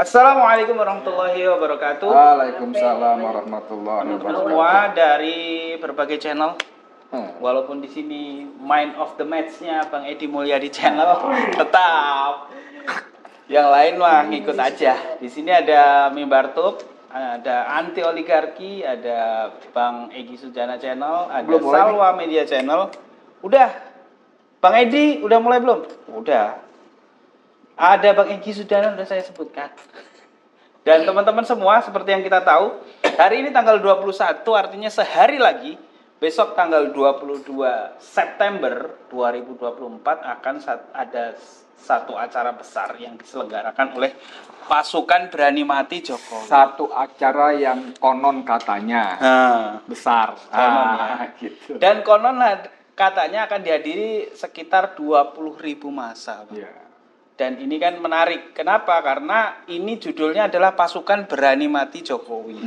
Assalamualaikum warahmatullahi wabarakatuh. Waalaikumsalam warahmatullahi wabarakatuh. Semua dari berbagai channel. Walaupun di sini mind of the match-nya Bang Edi Mulyadi channel, tetap yang lain mah ngikut aja. Di sini ada Mimbar Tube, ada Anti Oligarki, ada Bang Egy Sujana channel, ada Salwa Media channel. Udah, Bang Edi udah mulai belum? Udah. Ada Bang Egy Sujana udah saya sebutkan. Dan teman-teman semua seperti yang kita tahu, hari ini tanggal 21 artinya sehari lagi, besok tanggal 22 September 2024 akan ada satu acara besar yang diselenggarakan oleh Pasukan Berani Mati Jokowi. Satu acara yang konon katanya besar. Konon ya. Gitu. Dan konon katanya akan dihadiri sekitar 20.000 massa. Yeah. Dan ini kan menarik. Kenapa? Karena ini judulnya adalah Pasukan Berani Mati Jokowi.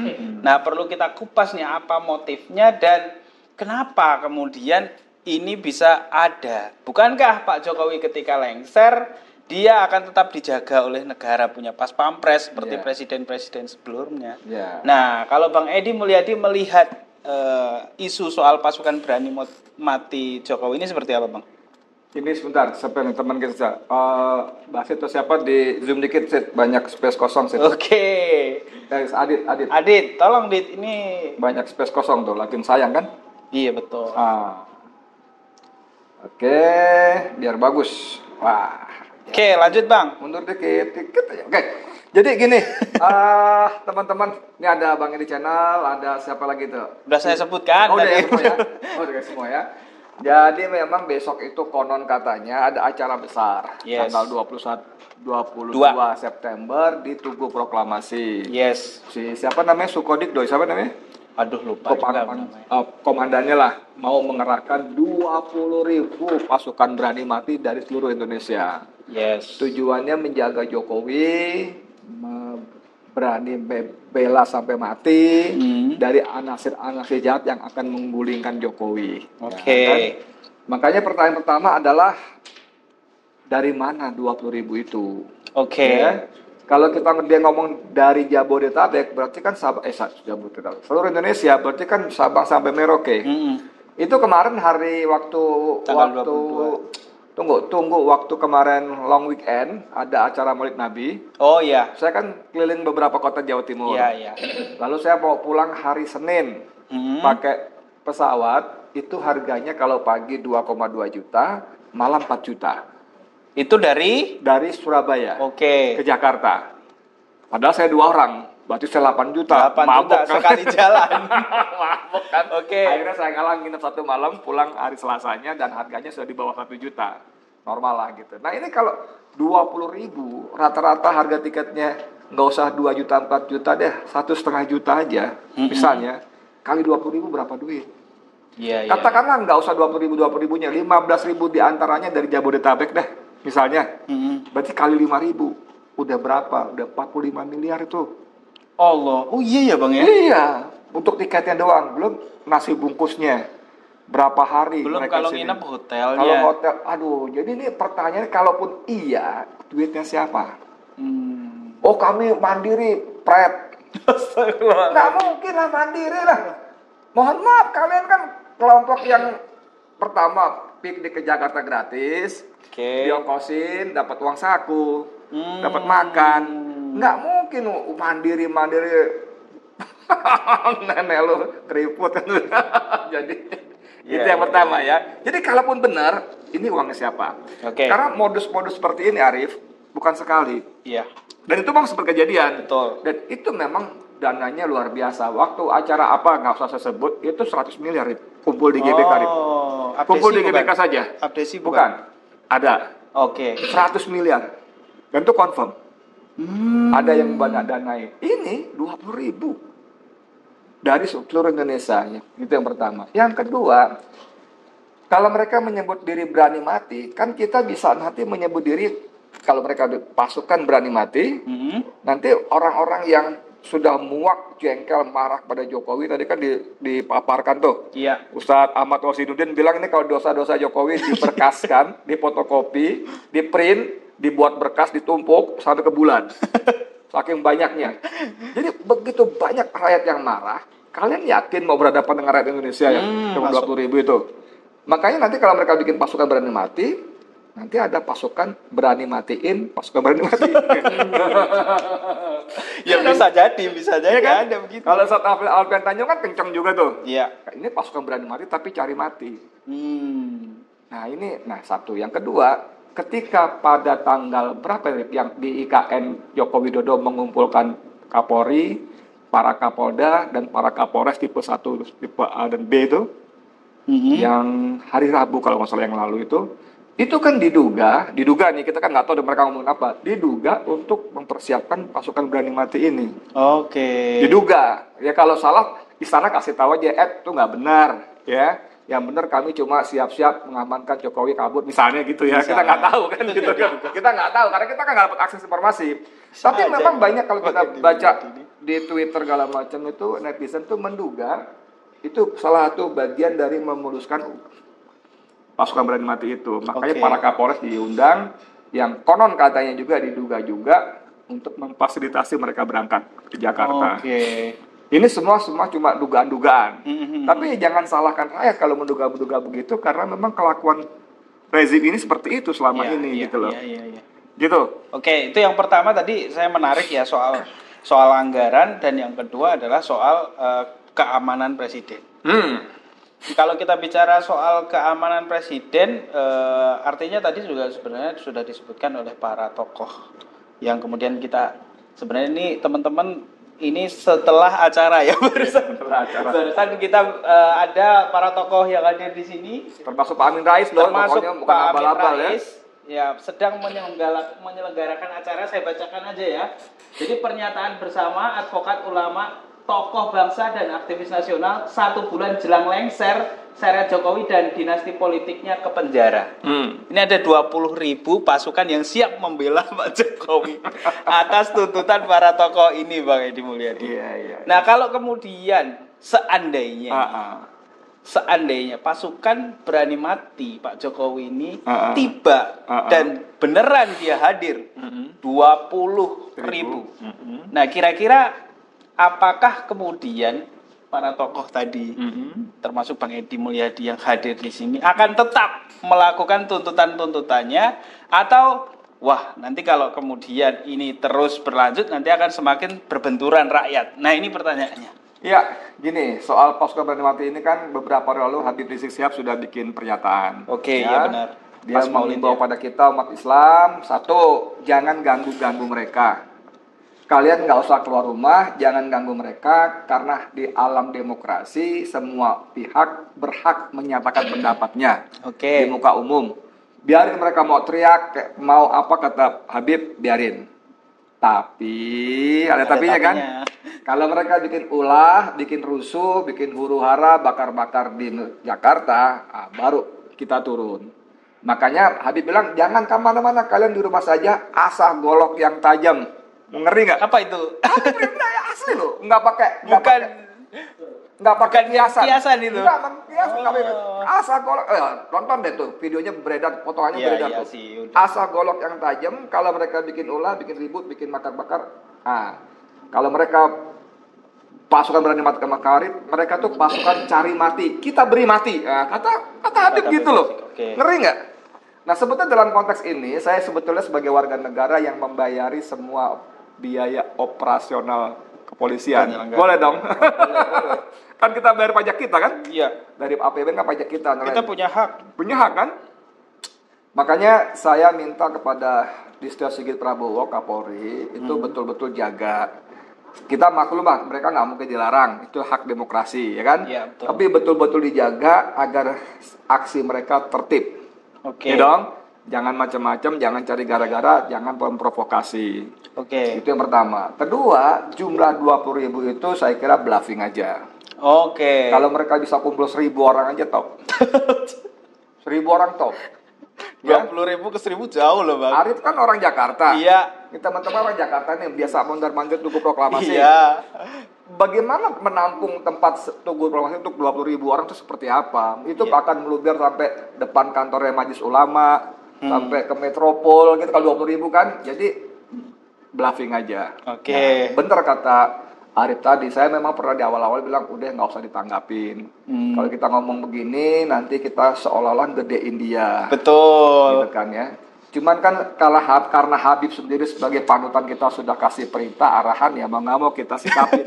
Nah, perlu kita kupas nih apa motifnya dan kenapa kemudian ini bisa ada. Bukankah Pak Jokowi ketika lengser, dia akan tetap dijaga oleh negara, punya pas pampres seperti presiden-presiden sebelumnya. Nah, kalau Bang Edi Mulyadi melihat isu soal Pasukan Berani Mati Jokowi ini seperti apa, Bang? Ini sebentar, sampai teman kita Basit atau siapa di zoom dikit, Sit. Banyak space kosong, Sit. Oke. Adit, tolong Dit, ini banyak space kosong tuh, lakin sayang kan? Iya betul. Oke, biar bagus. Wah. Oke, lanjut Bang. Mundur dikit aja. Oke. Jadi gini, teman-teman, ini ada Bang Edi Channel, ada siapa lagi tuh? Udah saya sebutkan. Udah ya semua ya. Udah semua ya. Jadi memang besok itu konon katanya ada acara besar. Tanggal 22 September di Tugu Proklamasi. Yes. Si siapa namanya? Sukodik Doi, siapa namanya? Aduh lupa. Komandannya lah mau mengerahkan 20.000 pasukan berani mati dari seluruh Indonesia. Yes. Tujuannya menjaga Jokowi, berani bela sampai mati dari anasir-anasir jahat yang akan menggulingkan Jokowi. Oke. Ya, kan? Makanya pertanyaan pertama adalah dari mana 20.000 itu? Oke. Ya? Kalau dia ngomong dari Jabodetabek, berarti kan Jabodetabek. Seluruh Indonesia berarti kan Sabang sampai Merauke. Itu kemarin Tunggu waktu kemarin long weekend ada acara Maulid Nabi. Oh iya. Saya kan keliling beberapa kota Jawa Timur. Iya. Lalu saya mau pulang hari Senin pakai pesawat, itu harganya kalau pagi 2,2 juta, malam 4 juta. Itu dari Surabaya. Oke. Ke Jakarta. Padahal saya 2 orang. Berarti saya 8 juta. 8 mabuk juta kan? sekali jalan. Mabuk kan? Oke. Akhirnya saya ngalah nginep 1 malam, pulang hari Selasanya dan harganya sudah di bawah 1 juta. Normal lah gitu. Nah ini kalau 20.000, rata-rata harga tiketnya nggak usah 2 juta, 4 juta deh. 1,5 juta aja. Misalnya, kali 20.000 berapa duit? Iya. Katakanlah nggak usah 20.000-nya. 15.000 diantaranya dari Jabodetabek deh. Misalnya. Berarti kali 5.000. Udah berapa? Udah 45 miliar itu. Allah. Oh iya ya Bang ya? Iya, untuk tiketnya doang, belum nasi bungkusnya. Berapa hari belum mereka kalau sini. nginep hotelnya. Kalau hotel, aduh, jadi ini pertanyaannya kalaupun iya, duitnya siapa? Oh, kami mandiri, pret. Nggak mungkin lah mandiri lah. Mohon maaf, kalian kan kelompok yang pertama piknik ke Jakarta gratis, diongkosin, dapat uang saku, dapat makan. Nggak mungkin mandiri nenek lu keriput kan. Jadi itu yang pertama ya. Jadi kalaupun benar, ini uangnya siapa? Karena modus-modus seperti ini Arif bukan sekali. Iya. Dan itu memang seperti kejadian. Betul. Dan itu memang dananya luar biasa. Waktu acara apa nggak usah saya sebut, itu 100 miliar kumpul di GBK. Kumpul di GBK saja. Abdesi bukan. Ada. 100 miliar. Dan itu confirm. Ada yang banyak danai. Ini 20.000 dari seluruh Indonesia. Itu yang pertama. Yang kedua, kalau mereka menyebut diri berani mati, kan kita bisa nanti menyebut diri kalau mereka pasukan berani mati. Nanti orang-orang yang sudah muak, jengkel, marah pada Jokowi tadi kan dipaparkan tuh. Iya. Ustadz Ahmad Wasiduddin bilang ini kalau dosa-dosa Jokowi diberkaskan, difotokopi, diprint, dibuat berkas, ditumpuk sampai ke bulan. saking banyaknya. Jadi begitu banyak rakyat yang marah, kalian yakin mau berhadapan dengan rakyat Indonesia ya? Cuma 20.000 itu. Makanya nanti kalau mereka bikin pasukan berani mati, nanti ada pasukan berani matiin, pasukan berani mati. Ya bisa jadi Ya kan? ada begitu. Kalau saat Alfian Tanjung kan kenceng juga tuh. Iya. Ini pasukan berani mati tapi cari mati. Nah ini, satu. Yang kedua, ketika pada tanggal berapa yang di IKN Joko Widodo mengumpulkan Kapolri, para Kapolda dan para Kapolres tipe 1, tipe A dan B itu, yang hari Rabu kalau nggak salah yang lalu itu kan diduga nih, kita kan nggak tahu mereka ngomongin apa, diduga untuk mempersiapkan pasukan berani mati ini. Oke. Diduga, ya kalau salah istana kasih tahu aja, itu nggak benar, ya. Yang benar kami cuma siap-siap mengamankan Jokowi kabur, misalnya gitu ya. Kita nggak tahu kan, gitu kan. Kita nggak tahu karena kita kan nggak dapat akses informasi. Tapi memang banyak kalau kita baca di Twitter segala macam itu, netizen tuh menduga itu salah satu bagian dari memuluskan pasukan berani mati itu. Makanya para Kapolres diundang, yang konon katanya juga diduga juga untuk memfasilitasi mereka berangkat ke Jakarta. Ini semua cuma dugaan-dugaan. Tapi jangan salahkan rakyat kalau menduga-duga begitu, karena memang kelakuan rezim ini seperti itu selama ini gitu loh. Gitu. Oke, itu yang pertama tadi saya menarik ya soal anggaran, dan yang kedua adalah soal keamanan presiden. Kalau kita bicara soal keamanan presiden, artinya tadi juga sebenarnya sudah disebutkan oleh para tokoh yang kemudian kita sebenarnya ini teman-teman ini setelah acara ya barusan kita ada para tokoh yang hadir di sini, termasuk Pak Amin Rais loh, termasuk bukan Pak Amin abal-abal Rais ya sedang menyelenggarakan acara. Saya bacakan aja ya. Jadi pernyataan bersama advokat ulama, tokoh bangsa dan aktivis nasional 1 bulan jelang lengser seret Jokowi dan dinasti politiknya ke penjara. Ini ada 20.000 pasukan yang siap membela Pak Jokowi atas tuntutan para tokoh ini, Bang Edi Mulyadi. Nah, kalau kemudian seandainya pasukan berani mati Pak Jokowi ini tiba dan beneran dia hadir 20.000. Nah, kira-kira apakah kemudian para tokoh tadi, termasuk Bang Edi Mulyadi yang hadir di sini, akan tetap melakukan tuntutan-tuntutannya, atau wah nanti kalau kemudian ini terus berlanjut nanti akan semakin berbenturan rakyat? Nah, ini pertanyaannya. Ya, gini, soal pasukan berani mati ini kan beberapa hari lalu Habib Rizik Syihab sudah bikin pernyataan. Ya benar. Dia mengimbau pada kita umat Islam, satu, jangan ganggu-ganggu mereka. Kalian nggak usah keluar rumah, jangan ganggu mereka, karena di alam demokrasi semua pihak berhak menyatakan pendapatnya di muka umum. Biarin mereka mau teriak, mau apa kata Habib, biarin. Tapi ada tapinya kan? Kalau mereka bikin ulah, bikin rusuh, bikin huru hara, bakar-bakar di Jakarta, baru kita turun. Makanya Habib bilang jangan kemana-mana, kalian di rumah saja, asah golok yang tajam. Ngeri nggak? Apa itu? Asli loh, nggak pakai hiasan. Hiasan itu. Nggak hiasan, asah golok. Tonton deh tuh, videonya beredar, potongannya beredar tuh. Asah golok yang tajam. Kalau mereka bikin ulah, bikin ribut, bikin bakar-bakar. Kalau mereka pasukan berani mati ke Makarim, mereka tuh pasukan cari mati. Kita beri mati. Kata Habib gitu loh. Ngeri nggak? Nah, sebetulnya dalam konteks ini, saya sebetulnya sebagai warga negara yang membayari semua biaya operasional kepolisian. Boleh dong? Boleh. Kan kita bayar pajak kita kan? Iya. Dari APBN kan pajak kita. Kita punya hak. Punya hak kan? Makanya saya minta kepada Listio Sigit Prabowo, Kapolri, itu betul-betul jaga. Kita maklum lah, mereka nggak mungkin dilarang. Itu hak demokrasi, ya kan? Iya, betul. Tapi betul-betul dijaga agar aksi mereka tertib. Ya dong? Jangan macam-macam, jangan cari gara-gara, jangan memprovokasi. Itu yang pertama. Kedua, jumlah 20.000 itu saya kira bluffing aja. Kalau mereka bisa kumpul 1.000 orang aja top. 1.000 orang top. 20.000 ke 1.000 jauh loh, Bang. Arif kan orang Jakarta. Iya. Ini teman-teman orang Jakarta nih biasa mondar-mandir tunggu proklamasi. Iya. Bagaimana menampung tempat tunggu proklamasi untuk 20.000 orang itu seperti apa? Itu akan meluber sampai depan kantornya Majelis Ulama, sampai ke Metropol gitu kalau 20.000 kan. Jadi bluffing aja. Oke. Nah, bener kata Arif tadi, saya memang pernah di awal-awal bilang udah nggak usah ditanggapin. Kalau kita ngomong begini, nanti kita seolah-olah gedein dia. Betul. Gitu kan ya. Cuman kan karena Habib sendiri sebagai panutan kita sudah kasih perintah arahan, ya mau nggak mau kita sikapi.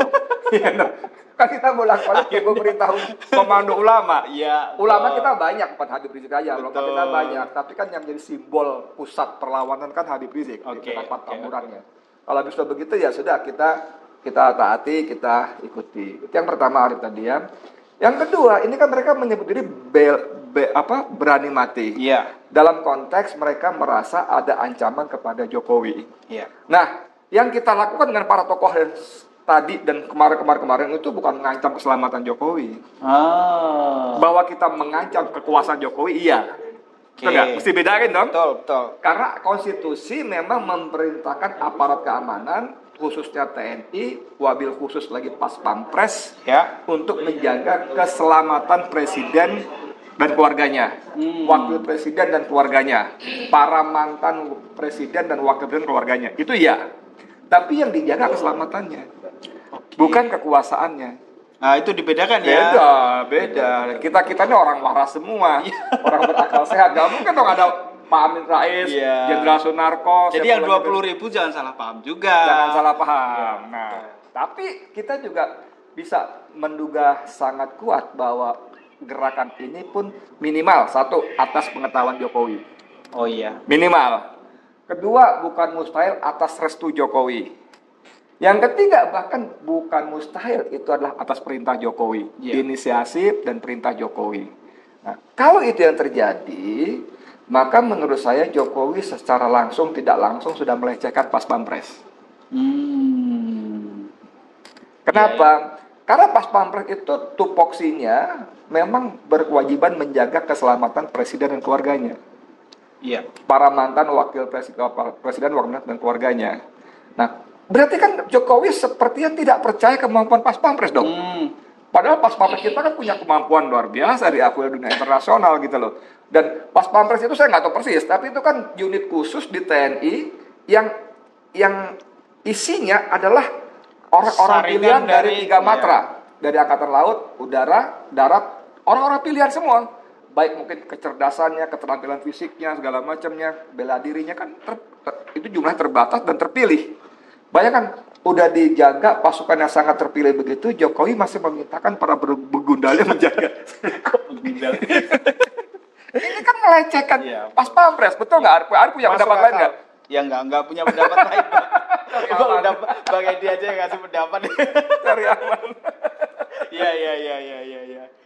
Kan kita bolak-balik memberitahu komando ulama. Iya. Ulama kita banyak, bukan Habib Rizik aja. Ulama kita banyak, tapi kan yang menjadi simbol pusat perlawanan kan Habib Rizik di tempat taburannya. Kalau bisa begitu ya sudah kita taati, kita ikuti. Itu yang pertama Arif tadi ya. Yang kedua, ini kan mereka menyebut diri berani mati. Iya. Dalam konteks mereka merasa ada ancaman kepada Jokowi. Iya. Nah, yang kita lakukan dengan para tokoh tadi dan kemarin itu bukan mengancam keselamatan Jokowi. Bahwa kita mengancam kekuasaan Jokowi, iya. Betul, mesti bedain dong. Betul. Karena konstitusi memang memerintahkan aparat keamanan, khususnya TNI, wabil khusus lagi pas pampres, ya, untuk menjaga keselamatan presiden dan keluarganya, wakil presiden dan keluarganya, para mantan presiden dan wakil presiden keluarganya. Itu ya. Tapi yang dijaga keselamatannya, bukan kekuasaannya. Nah, itu dibedakan ya. Beda. Kita ini orang waras semua, orang berakal sehat. Gak mungkin dong ada Pak Amin Rais, Jenderal Sunarko. Jadi yang 20.000 jangan salah paham juga. Jangan salah paham. Nah, tapi kita juga bisa menduga sangat kuat bahwa gerakan ini pun minimal satu atas pengetahuan Jokowi. Oh iya. Minimal. Kedua, bukan mustahil atas restu Jokowi. Yang ketiga, bahkan bukan mustahil itu adalah atas perintah Jokowi, inisiasi dan perintah Jokowi. Nah, kalau itu yang terjadi, maka menurut saya Jokowi secara langsung tidak langsung sudah melecehkan pas pampres. Kenapa? Karena pas pampres itu tupoksinya memang berkewajiban menjaga keselamatan presiden dan keluarganya. Iya. Para mantan wakil presiden dan keluarganya. Nah, berarti kan Jokowi sepertinya tidak percaya kemampuan pas pampres dong. Padahal pas pampres kita kan punya kemampuan luar biasa diakui dunia internasional gitu loh. Dan pas pampres itu saya nggak tahu persis, tapi itu kan unit khusus di TNI yang isinya adalah orang-orang pilihan dari 3 matra, dari angkatan laut, udara, darat, orang-orang pilihan semua. Baik mungkin kecerdasannya, keterampilan fisiknya, segala macamnya, bela dirinya kan itu jumlah terbatas dan terpilih. Bayangkan udah dijaga pasukan yang sangat terpilih begitu, Jokowi masih memintakan para begundalnya menjaga. Ini kan melecehkan pas pampres, betul nggak? Arif punya pendapat lain nggak? Ya nggak punya pendapat lain. Udah Bang Edi aja yang ngasih pendapat. Cari aman. Iya.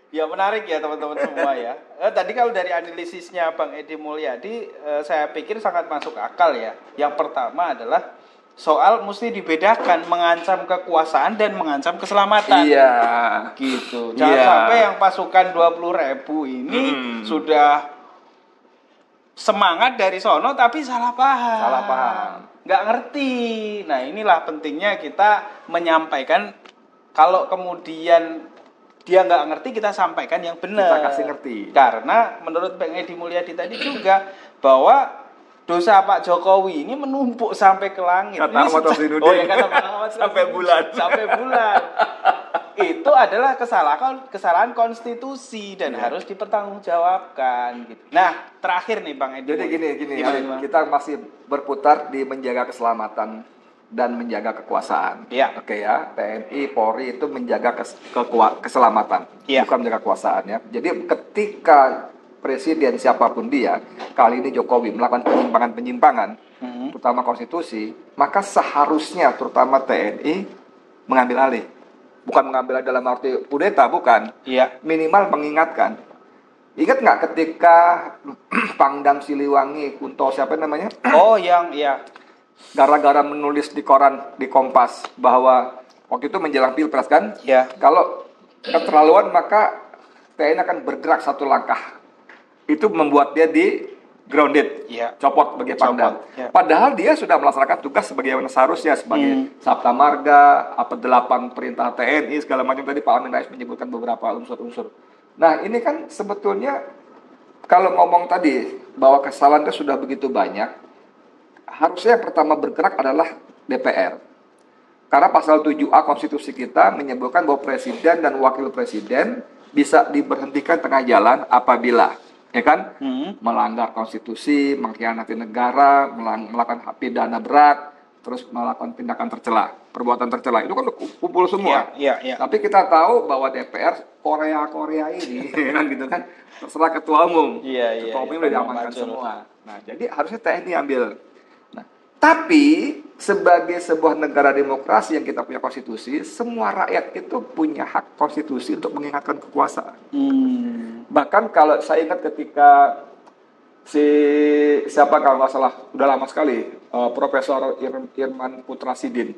Ya menarik ya teman-teman semua ya. Tadi kalau dari analisisnya Bang Edi Mulyadi, saya pikir sangat masuk akal ya. Yang pertama adalah soal mesti dibedakan mengancam kekuasaan dan mengancam keselamatan. Iya. Gitu. Jangan sampai yang pasukan 20.000 ini sudah semangat dari sono tapi salah paham. Nggak ngerti. Nah, inilah pentingnya kita menyampaikan. Kalau kemudian dia nggak ngerti, kita sampaikan yang benar. Kita kasih ngerti. Karena menurut Bang Edi Mulyadi tadi juga bahwa dosa Pak Jokowi ini menumpuk sampai ke langit. Kata Ahmad Syainuddin. Oh ya, kata Ahmad sampai bulan. Sampai bulan. Itu adalah kesalahan konstitusi dan harus dipertanggungjawabkan gitu. Nah, terakhir nih Bang Edi. Jadi gini, kita masih berputar di menjaga keselamatan dan menjaga kekuasaan. Oke ya, TNI, Polri itu menjaga keselamatan, bukan menjaga kekuasaan ya. Jadi ketika presiden siapapun dia, kali ini Jokowi melakukan penyimpangan, terutama konstitusi, maka seharusnya terutama TNI mengambil alih. Bukan mengambil alih dalam arti kudeta, bukan. Minimal mengingatkan. Ingat nggak ketika Pangdam Siliwangi, Kunto siapa namanya? Oh, yang gara-gara menulis di koran, di Kompas, bahwa waktu itu menjelang Pilpres kan, kalau keterlaluan maka TNI akan bergerak satu langkah. Itu membuat dia di grounded, copot sebagai Pangdam. Padahal dia sudah melaksanakan tugas sebagai seharusnya sebagai Sabta Marga, 8 perintah TNI segala macam. Tadi Pak Amin Rais menyebutkan beberapa unsur-unsur. Nah ini kan sebetulnya kalau ngomong tadi bahwa kesalahan itu sudah begitu banyak, harusnya yang pertama bergerak adalah DPR. Karena pasal 7A konstitusi kita menyebutkan bahwa presiden dan wakil presiden bisa diberhentikan tengah jalan apabila ya kan melanggar konstitusi, mengkhianati negara, melakukan pidana berat, terus melakukan tindakan tercela, perbuatan tercela. Itu kan kumpul semua. Iya. Tapi kita tahu bahwa DPR Korea ini kan gitu kan terserah ketua umum. Iya. Ketua umum udah diamankan semua. Nah, jadi harusnya TNI ambil. Nah, tapi sebagai sebuah negara demokrasi yang kita punya konstitusi, semua rakyat itu punya hak konstitusi untuk mengingatkan kekuasaan. Bahkan kalau saya ingat ketika siapa kalau nggak salah, udah lama sekali, Profesor Irman Putrasidin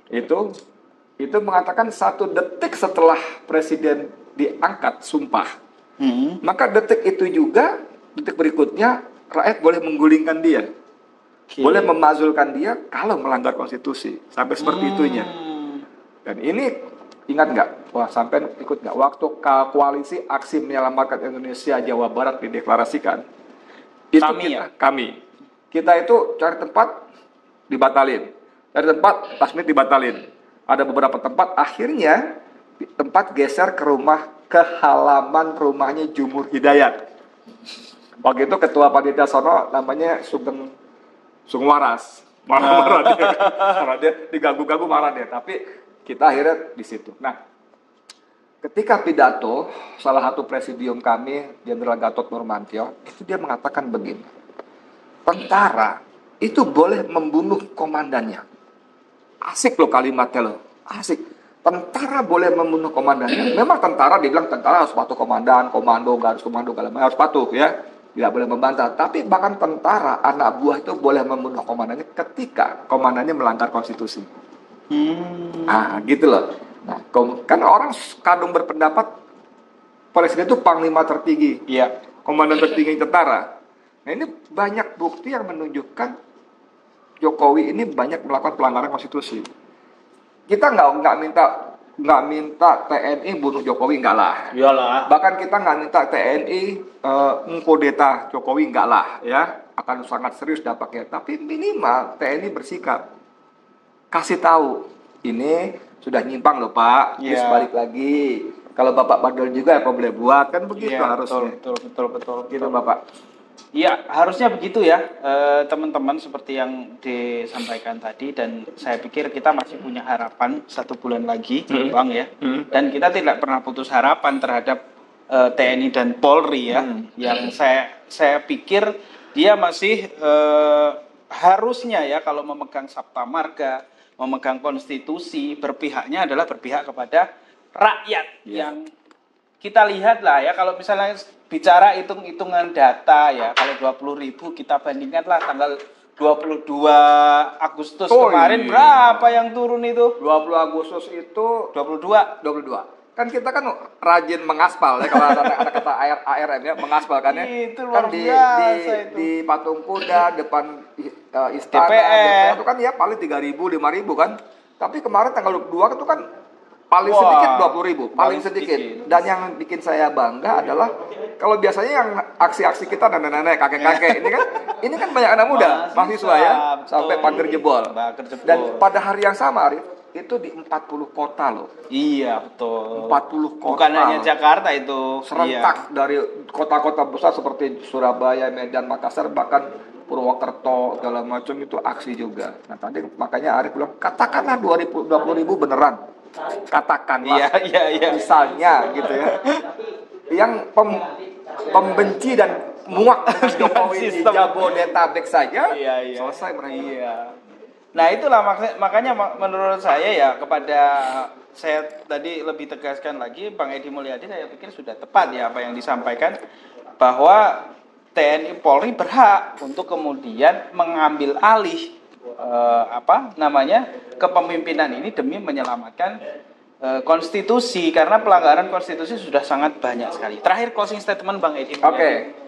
itu mengatakan 1 detik setelah presiden diangkat sumpah, maka detik berikutnya rakyat boleh menggulingkan dia, boleh memazulkan dia kalau melanggar konstitusi, sampai seperti itunya. Dan ini ingat nggak? Wah, sampai ikut nggak? Waktu koalisi aksi menyelamatkan Indonesia Jawa Barat dideklarasikan, itu kita itu cari tempat dibatalin, cari tempat last minute dibatalin. Ada beberapa tempat akhirnya tempat geser ke halaman rumahnya Jumur Hidayat. Waktu itu ketua panitia sono namanya Sugeng Waras. Marah dia diganggu-ganggu marah dia. Tapi kita akhirnya di situ. Nah, ketika pidato salah satu presidium kami, Jenderal Gatot Nurmantio, itu dia mengatakan begini. Tentara itu boleh membunuh komandannya. Asik loh kalimatnya loh. Asik. Tentara boleh membunuh komandannya. Memang tentara dibilang tentara harus patuh komandan, komando, garis komando, harus patuh ya. Tidak boleh membantah. Tapi bahkan tentara, anak buah itu boleh membunuh komandannya ketika komandannya melanggar konstitusi. Gitu loh. Nah, kan orang kadung berpendapat presiden itu panglima tertinggi, komandan tertinggi tentara. Nah, ini banyak bukti yang menunjukkan Jokowi ini banyak melakukan pelanggaran konstitusi. Kita nggak minta TNI bunuh Jokowi, enggak lah. Iyalah. Bahkan kita nggak minta TNI mengkudeta Jokowi, enggak lah, ya. Akan sangat serius dampaknya. Tapi minimal TNI bersikap, kasih tahu ini sudah nyimpang loh Pak, terus balik lagi. Kalau Bapak bandel juga apa boleh buat, kan begitu harusnya. Betul. Gitu Bapak. Iya, harusnya begitu ya, teman-teman, seperti yang disampaikan tadi. Dan saya pikir kita masih punya harapan 1 bulan lagi, Bang ya. Dan kita tidak pernah putus harapan terhadap TNI dan Polri ya. Yang saya pikir dia masih harusnya ya, kalau memegang Sabta Marga, memegang konstitusi, berpihaknya adalah berpihak kepada rakyat. Yang kita lihat lah ya, kalau misalnya bicara hitung-hitungan data ya, kalau 20.000 kita bandingkanlah tanggal 22 Agustus kemarin berapa yang turun itu? 20 Agustus itu 22. Kan kita kan rajin mengaspal ya, kalau ada kata ARM ya, mengaspal kan ya. Itu luar kan biasa itu. Di Patung Kuda depan istana DPR itu kan ya paling 3.000 5.000 kan. Tapi kemarin tanggal 22 itu kan paling sedikit 20.000, paling sedikit. Dan yang bikin saya bangga adalah kalau biasanya yang aksi-aksi kita nenek-nenek, kakek-kakek ini kan banyak anak muda, mahasiswa ya, sampai pagar jebol. Dan pada hari yang sama, Arif, itu di 40 kota loh. Iya, betul. 40 kota. Bukan hanya Jakarta itu. Serentak dari kota-kota besar seperti Surabaya, Medan, Makassar, bahkan Purwokerto, segala macam itu aksi juga. Nah, tadi makanya Arif bilang, katakanlah 20.000 beneran. Katakanlah. Iya. Misalnya gitu ya. Yang pembenci dan muak Jokowi di Jabodetabek saja, selesai mereka. Iya. Nah, itulah makanya menurut saya ya, kepada saya tadi lebih tegaskan lagi, Bang Edi Mulyadi, saya pikir sudah tepat ya apa yang disampaikan, bahwa TNI Polri berhak untuk kemudian mengambil alih kepemimpinan ini demi menyelamatkan konstitusi, karena pelanggaran konstitusi sudah sangat banyak sekali. Terakhir closing statement Bang Edi. Oke.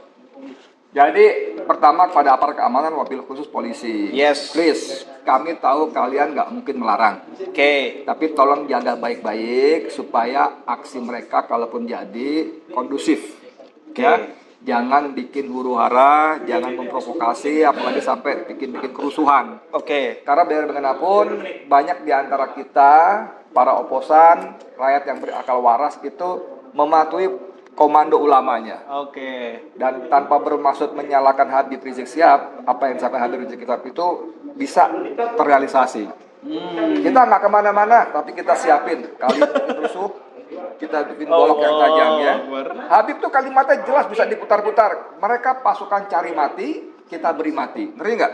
Jadi pertama kepada aparat keamanan, mobil khusus polisi. Yes. Please, kami tahu kalian nggak mungkin melarang. Oke. Tapi tolong jaga baik-baik supaya aksi mereka kalaupun jadi kondusif. Oke. Ya. Jangan bikin huru-hara, jangan memprovokasi, apalagi sampai bikin kerusuhan. Oke. Karena biar bagaimanapun banyak di antara kita, para oposan, rakyat yang berakal waras itu mematuhi komando ulamanya. Oke. Dan tanpa bermaksud menyalahkan Habib Rizik Syihab, apa yang disampaikan Habib Rizik Syihab itu bisa terrealisasi. Kita nggak kemana-mana, tapi kita siapin kali rusuh, kita bikin golok yang tajam ya. Habib tuh kalimatnya jelas bisa diputar-putar. Mereka pasukan cari mati, kita beri mati. Ngeri nggak?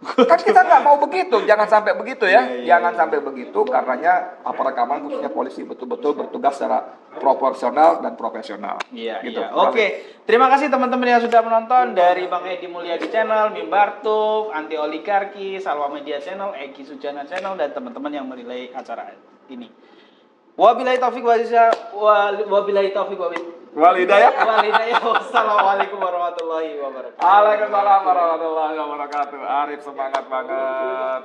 Kan kita nggak mau begitu, jangan sampai begitu ya. Jangan sampai begitu, karenanya aparat keamanan khususnya polisi betul-betul bertugas secara proporsional dan profesional. Iya, gitu. iya. Oke. Terima kasih teman-teman yang sudah menonton dari Bang Edi Mulyadi Channel, Mimbar Tube, Anti Oligarki, Salwa Media Channel, Egi Sujana Channel, dan teman-teman yang menilai acara ini. Wabillahi taufik Walhidayah. Wassalamualaikum warahmatullahi wabarakatuh. Waalaikumsalam warahmatullahi wabarakatuh. Arif semangat banget.